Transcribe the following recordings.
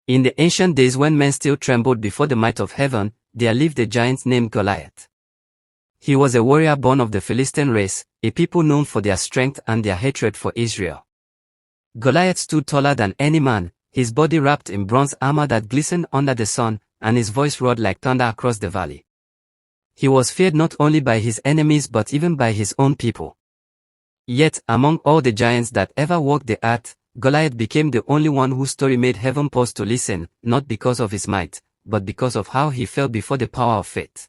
In the ancient days when men still trembled before the might of heaven, there lived a giant named Goliath. He was a warrior born of the Philistine race, a people known for their strength and their hatred for Israel. Goliath stood taller than any man, his body wrapped in bronze armor that glistened under the sun, and his voice roared like thunder across the valley. He was feared not only by his enemies but even by his own people. Yet, among all the giants that ever walked the earth, Goliath became the only one whose story made heaven pause to listen, not because of his might, but because of how he fell before the power of faith.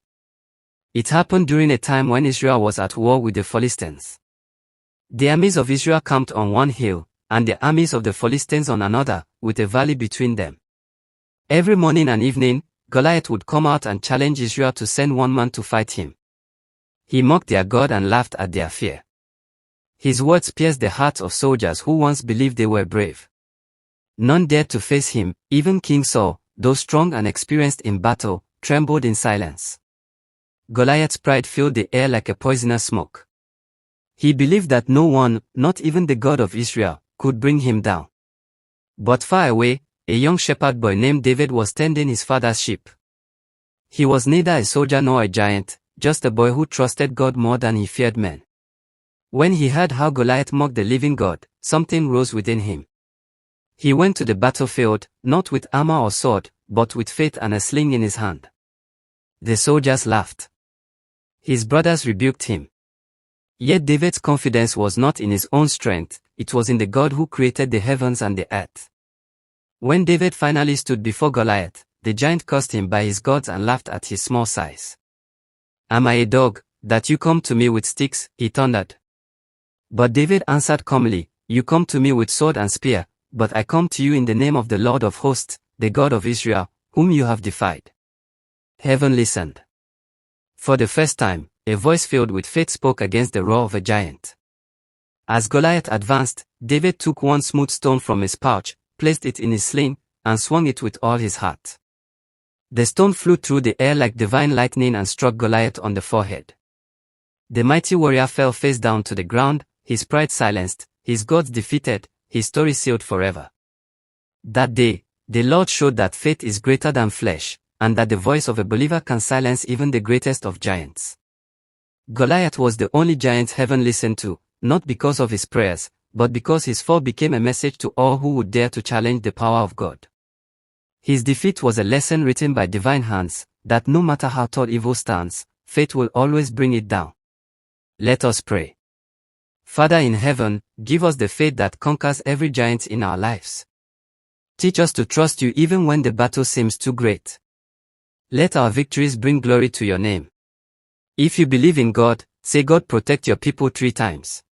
It happened during a time when Israel was at war with the Philistines. The armies of Israel camped on one hill, and the armies of the Philistines on another, with a valley between them. Every morning and evening, Goliath would come out and challenge Israel to send one man to fight him. He mocked their God and laughed at their fear. His words pierced the hearts of soldiers who once believed they were brave. None dared to face him, even King Saul, though strong and experienced in battle, trembled in silence. Goliath's pride filled the air like a poisonous smoke. He believed that no one, not even the God of Israel, could bring him down. But far away, a young shepherd boy named David was tending his father's sheep. He was neither a soldier nor a giant, just a boy who trusted God more than he feared men. When he heard how Goliath mocked the living God, something rose within him. He went to the battlefield, not with armor or sword, but with faith and a sling in his hand. The soldiers laughed. His brothers rebuked him. Yet David's confidence was not in his own strength, it was in the God who created the heavens and the earth. When David finally stood before Goliath, the giant cursed him by his gods and laughed at his small size. "Am I a dog, that you come to me with sticks?" he thundered. But David answered calmly, "You come to me with sword and spear, but I come to you in the name of the Lord of hosts, the God of Israel, whom you have defied." Heaven listened. For the first time, a voice filled with faith spoke against the roar of a giant. As Goliath advanced, David took one smooth stone from his pouch, placed it in his sling, and swung it with all his heart. The stone flew through the air like divine lightning and struck Goliath on the forehead. The mighty warrior fell face down to the ground, his pride silenced, his gods defeated, his story sealed forever. That day, the Lord showed that faith is greater than flesh, and that the voice of a believer can silence even the greatest of giants. Goliath was the only giant heaven listened to, not because of his prayers, but because his fall became a message to all who would dare to challenge the power of God. His defeat was a lesson written by divine hands, that no matter how tall evil stands, faith will always bring it down. Let us pray. Father in heaven, give us the faith that conquers every giant in our lives. Teach us to trust you even when the battle seems too great. Let our victories bring glory to your name. If you believe in God, say, "God protect your people" 3 times.